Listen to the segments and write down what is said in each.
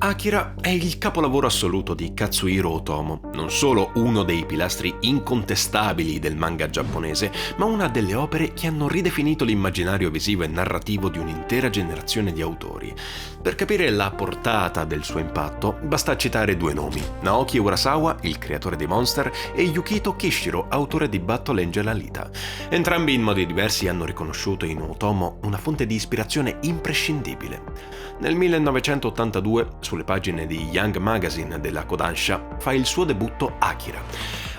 Akira è il capolavoro assoluto di Katsuhiro Otomo, non solo uno dei pilastri incontestabili del manga giapponese, ma una delle opere che hanno ridefinito l'immaginario visivo e narrativo di un'intera generazione di autori. Per capire la portata del suo impatto, basta citare due nomi: Naoki Urasawa, il creatore di Monster, e Yukito Kishiro, autore di Battle Angel Alita. Entrambi in modi diversi hanno riconosciuto in Otomo una fonte di ispirazione imprescindibile. Nel 1982, sulle pagine di Young Magazine della Kodansha, fa il suo debutto Akira.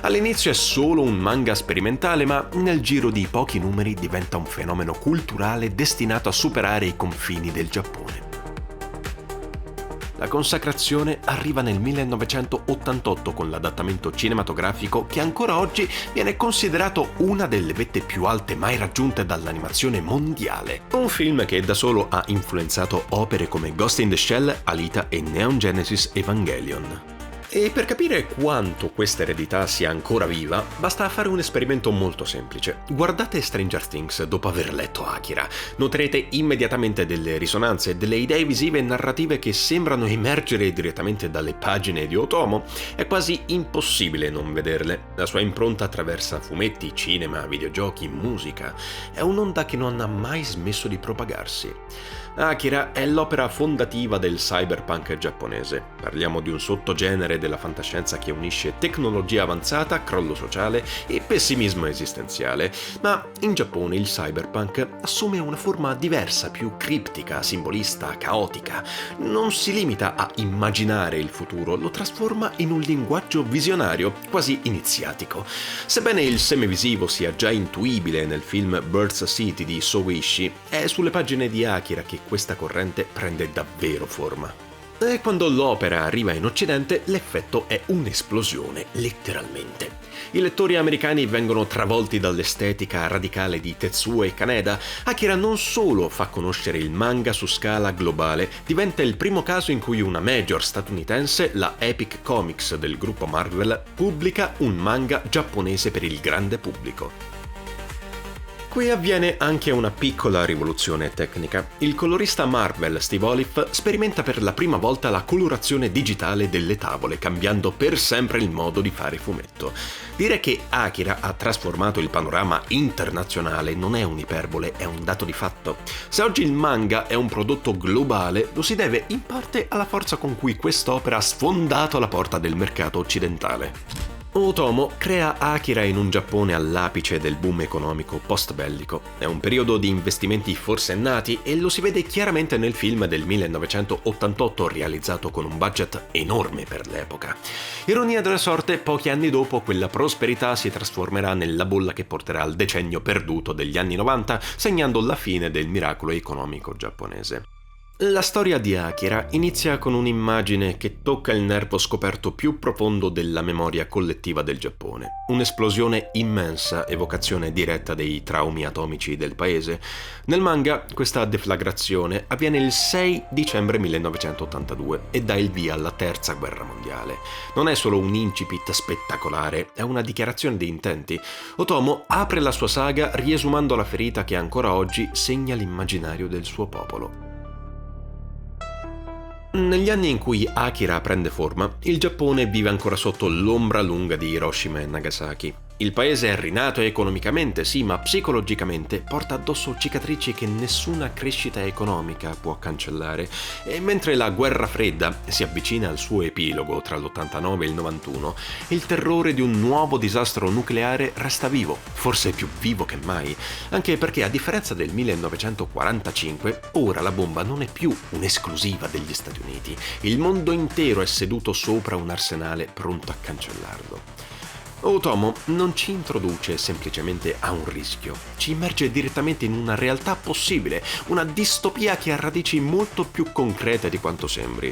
All'inizio è solo un manga sperimentale, ma nel giro di pochi numeri diventa un fenomeno culturale destinato a superare i confini del Giappone. La consacrazione arriva nel 1988 con l'adattamento cinematografico che ancora oggi viene considerato una delle vette più alte mai raggiunte dall'animazione mondiale. Un film che da solo ha influenzato opere come Ghost in the Shell, Alita e Neon Genesis Evangelion. E per capire quanto questa eredità sia ancora viva, basta fare un esperimento molto semplice. Guardate Stranger Things dopo aver letto Akira. Noterete immediatamente delle risonanze, delle idee visive e narrative che sembrano emergere direttamente dalle pagine di Otomo. È quasi impossibile non vederle. La sua impronta attraversa fumetti, cinema, videogiochi, musica. È un'onda che non ha mai smesso di propagarsi. Akira è l'opera fondativa del cyberpunk giapponese. Parliamo di un sottogenere della fantascienza che unisce tecnologia avanzata, crollo sociale e pessimismo esistenziale. Ma in Giappone il cyberpunk assume una forma diversa, più criptica, simbolista, caotica. Non si limita a immaginare il futuro, lo trasforma in un linguaggio visionario, quasi iniziatico. Sebbene il semivisivo sia già intuibile nel film Birds City di Sou Ishii, è sulle pagine di Akira che questa corrente prende davvero forma. E quando l'opera arriva in Occidente, l'effetto è un'esplosione, letteralmente. I lettori americani vengono travolti dall'estetica radicale di Tetsuo e Kaneda. Akira non solo fa conoscere il manga su scala globale, diventa il primo caso in cui una major statunitense, la Epic Comics del gruppo Marvel, pubblica un manga giapponese per il grande pubblico. Qui avviene anche una piccola rivoluzione tecnica. Il colorista Marvel Steve Olive sperimenta per la prima volta la colorazione digitale delle tavole, cambiando per sempre il modo di fare fumetto. Dire che Akira ha trasformato il panorama internazionale non è un'iperbole, è un dato di fatto. Se oggi il manga è un prodotto globale, lo si deve in parte alla forza con cui quest'opera ha sfondato la porta del mercato occidentale. Otomo crea Akira in un Giappone all'apice del boom economico post-bellico. È un periodo di investimenti forsennati e lo si vede chiaramente nel film del 1988 realizzato con un budget enorme per l'epoca. Ironia della sorte, pochi anni dopo quella prosperità si trasformerà nella bolla che porterà al decennio perduto degli anni 90, segnando la fine del miracolo economico giapponese. La storia di Akira inizia con un'immagine che tocca il nervo scoperto più profondo della memoria collettiva del Giappone. Un'esplosione immensa, evocazione diretta dei traumi atomici del paese. Nel manga, questa deflagrazione avviene il 6 dicembre 1982 e dà il via alla Terza Guerra Mondiale. Non è solo un incipit spettacolare, è una dichiarazione di intenti. Otomo apre la sua saga riesumando la ferita che ancora oggi segna l'immaginario del suo popolo. Negli anni in cui Akira prende forma, il Giappone vive ancora sotto l'ombra lunga di Hiroshima e Nagasaki. Il paese è rinato economicamente, sì, ma psicologicamente porta addosso cicatrici che nessuna crescita economica può cancellare. E mentre la guerra fredda si avvicina al suo epilogo tra l'89 e il 91, il terrore di un nuovo disastro nucleare resta vivo, forse più vivo che mai, anche perché a differenza del 1945, ora la bomba non è più un'esclusiva degli Stati Uniti. Il mondo intero è seduto sopra un arsenale pronto a cancellarlo. Otomo non ci introduce semplicemente a un rischio, ci immerge direttamente in una realtà possibile, una distopia che ha radici molto più concrete di quanto sembri.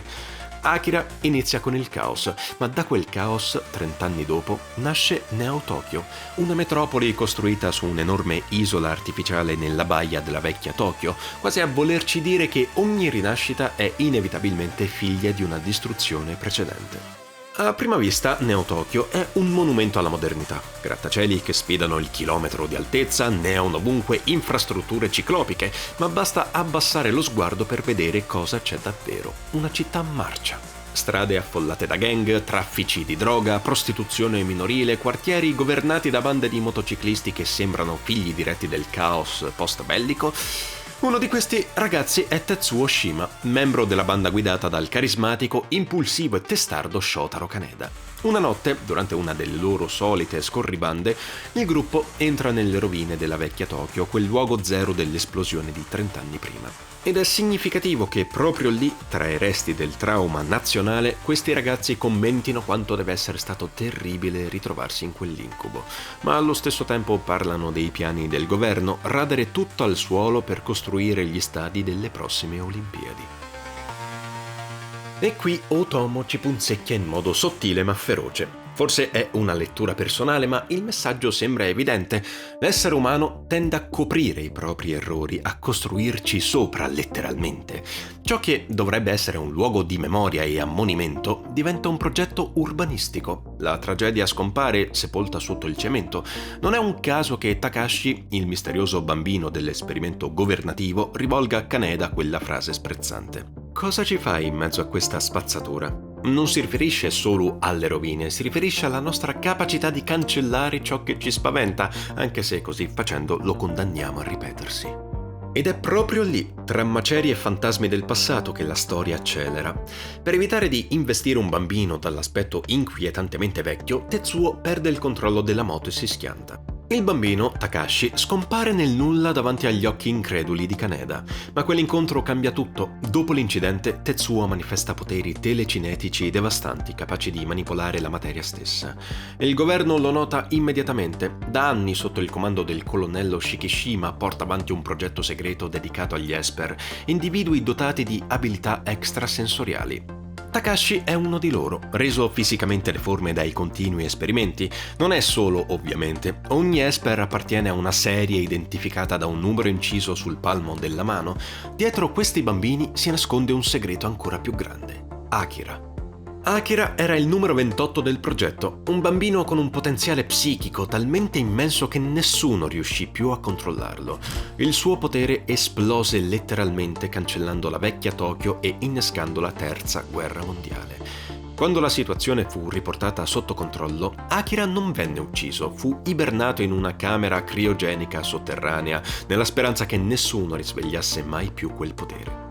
Akira inizia con il caos, ma da quel caos, 30 anni dopo, nasce Neo Tokyo, una metropoli costruita su un'enorme isola artificiale nella baia della vecchia Tokyo, quasi a volerci dire che ogni rinascita è inevitabilmente figlia di una distruzione precedente. A prima vista, Neo Tokyo è un monumento alla modernità. Grattacieli che sfidano il chilometro di altezza, neon ovunque, infrastrutture ciclopiche, ma basta abbassare lo sguardo per vedere cosa c'è davvero. Una città marcia. Strade affollate da gang, traffici di droga, prostituzione minorile, quartieri governati da bande di motociclisti che sembrano figli diretti del caos post-bellico. Uno di questi ragazzi è Tetsuo Shima, membro della banda guidata dal carismatico, impulsivo e testardo Shotaro Kaneda. Una notte, durante una delle loro solite scorribande, il gruppo entra nelle rovine della vecchia Tokyo, quel luogo zero dell'esplosione di 30 anni prima. Ed è significativo che proprio lì, tra i resti del trauma nazionale, questi ragazzi commentino quanto deve essere stato terribile ritrovarsi in quell'incubo. Ma allo stesso tempo parlano dei piani del governo, radere tutto al suolo per costruire gli stadi delle prossime Olimpiadi. E qui Otomo ci punzecchia in modo sottile ma feroce. Forse è una lettura personale, ma il messaggio sembra evidente. L'essere umano tende a coprire i propri errori, a costruirci sopra, letteralmente. Ciò che dovrebbe essere un luogo di memoria e ammonimento diventa un progetto urbanistico. La tragedia scompare, sepolta sotto il cemento. Non è un caso che Takashi, il misterioso bambino dell'esperimento governativo, rivolga a Kaneda quella frase sprezzante. Cosa ci fai in mezzo a questa spazzatura? Non si riferisce solo alle rovine, si riferisce alla nostra capacità di cancellare ciò che ci spaventa, anche se così facendo lo condanniamo a ripetersi. Ed è proprio lì, tra macerie e fantasmi del passato, che la storia accelera. Per evitare di investire un bambino dall'aspetto inquietantemente vecchio, Tetsuo perde il controllo della moto e si schianta. Il bambino, Takashi, scompare nel nulla davanti agli occhi increduli di Kaneda, ma quell'incontro cambia tutto. Dopo l'incidente, Tetsuo manifesta poteri telecinetici devastanti, capaci di manipolare la materia stessa. Il governo lo nota immediatamente. Da anni, sotto il comando del colonnello Shikishima, porta avanti un progetto segreto dedicato agli Esper, individui dotati di abilità extrasensoriali. Takashi è uno di loro, reso fisicamente deforme dai continui esperimenti. Non è solo, ovviamente. Ogni Esper appartiene a una serie identificata da un numero inciso sul palmo della mano. Dietro questi bambini si nasconde un segreto ancora più grande: Akira. Akira era il numero 28 del progetto, un bambino con un potenziale psichico talmente immenso che nessuno riuscì più a controllarlo. Il suo potere esplose letteralmente, cancellando la vecchia Tokyo e innescando la terza guerra mondiale. Quando la situazione fu riportata sotto controllo, Akira non venne ucciso, fu ibernato in una camera criogenica sotterranea, nella speranza che nessuno risvegliasse mai più quel potere.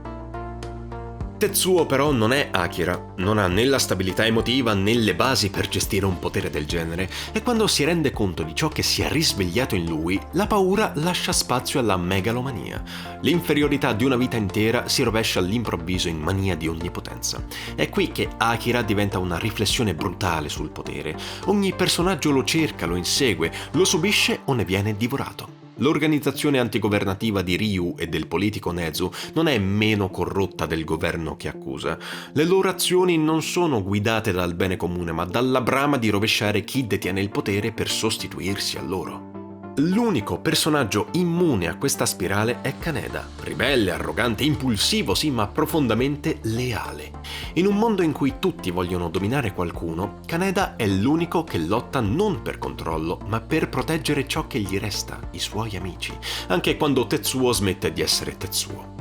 Tetsuo però non è Akira, non ha né la stabilità emotiva né le basi per gestire un potere del genere, e quando si rende conto di ciò che si è risvegliato in lui, la paura lascia spazio alla megalomania. L'inferiorità di una vita intera si rovescia all'improvviso in mania di onnipotenza. È qui che Akira diventa una riflessione brutale sul potere. Ogni personaggio lo cerca, lo insegue, lo subisce o ne viene divorato. L'organizzazione antigovernativa di Ryu e del politico Nezu non è meno corrotta del governo che accusa. Le loro azioni non sono guidate dal bene comune, ma dalla brama di rovesciare chi detiene il potere per sostituirsi a loro. L'unico personaggio immune a questa spirale è Kaneda, ribelle, arrogante, impulsivo, sì, ma profondamente leale. In un mondo in cui tutti vogliono dominare qualcuno, Kaneda è l'unico che lotta non per controllo, ma per proteggere ciò che gli resta, i suoi amici, anche quando Tetsuo smette di essere Tetsuo.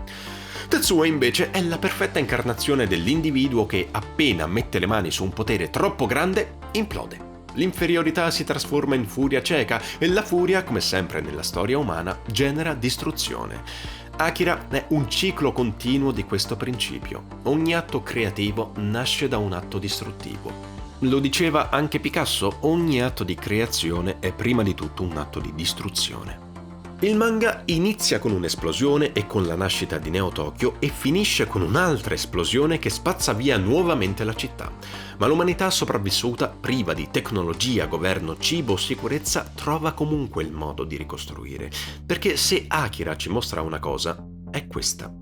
Tetsuo invece è la perfetta incarnazione dell'individuo che, appena mette le mani su un potere troppo grande, implode. L'inferiorità si trasforma in furia cieca e la furia, come sempre nella storia umana, genera distruzione. Akira è un ciclo continuo di questo principio. Ogni atto creativo nasce da un atto distruttivo. Lo diceva anche Picasso: ogni atto di creazione è prima di tutto un atto di distruzione. Il manga inizia con un'esplosione e con la nascita di Neo Tokyo e finisce con un'altra esplosione che spazza via nuovamente la città. Ma l'umanità sopravvissuta, priva di tecnologia, governo, cibo, sicurezza, trova comunque il modo di ricostruire. Perché se Akira ci mostra una cosa, è questa: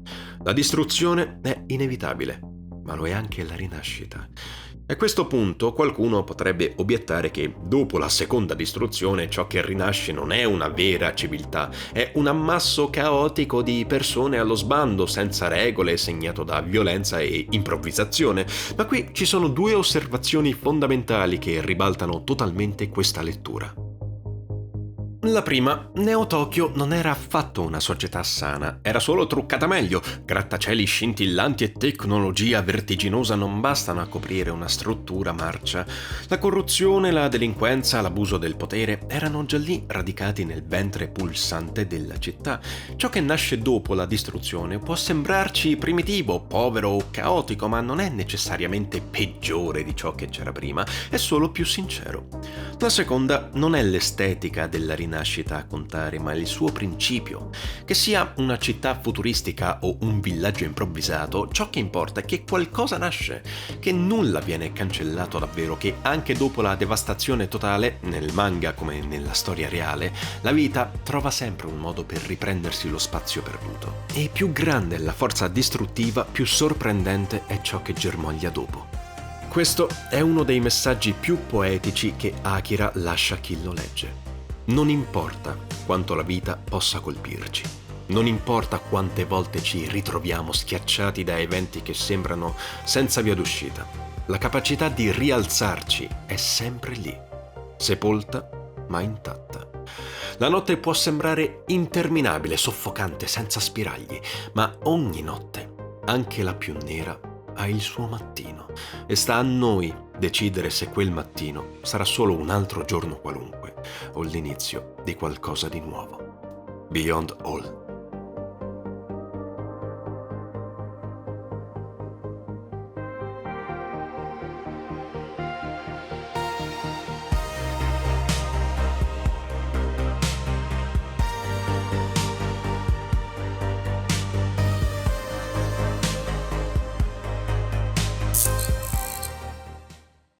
la distruzione è inevitabile. ma lo è anche la rinascita. A questo punto qualcuno potrebbe obiettare che dopo la seconda distruzione ciò che rinasce non è una vera civiltà, è un ammasso caotico di persone allo sbando, senza regole, segnato da violenza e improvvisazione. Ma qui ci sono due osservazioni fondamentali che ribaltano totalmente questa lettura. La prima, Neo Tokyo non era affatto una società sana, era solo truccata meglio. Grattacieli scintillanti e tecnologia vertiginosa non bastano a coprire una struttura marcia. La corruzione, la delinquenza, l'abuso del potere erano già lì radicati nel ventre pulsante della città. Ciò che nasce dopo la distruzione può sembrarci primitivo, povero o caotico, ma non è necessariamente peggiore di ciò che c'era prima, è solo più sincero. La seconda non è l'estetica della rinascita a contare, ma il suo principio. Che sia una città futuristica o un villaggio improvvisato, ciò che importa è che qualcosa nasce, che nulla viene cancellato davvero, che anche dopo la devastazione totale, nel manga come nella storia reale, la vita trova sempre un modo per riprendersi lo spazio perduto. E più grande è la forza distruttiva, più sorprendente è ciò che germoglia dopo. Questo è uno dei messaggi più poetici che Akira lascia a chi lo legge. Non importa quanto la vita possa colpirci, non importa quante volte ci ritroviamo schiacciati da eventi che sembrano senza via d'uscita, la capacità di rialzarci è sempre lì, sepolta ma intatta. La notte può sembrare interminabile, soffocante, senza spiragli, ma ogni notte, anche la più nera, ha il suo mattino e sta a noi decidere se quel mattino sarà solo un altro giorno qualunque o l'inizio di qualcosa di nuovo. Beyond All.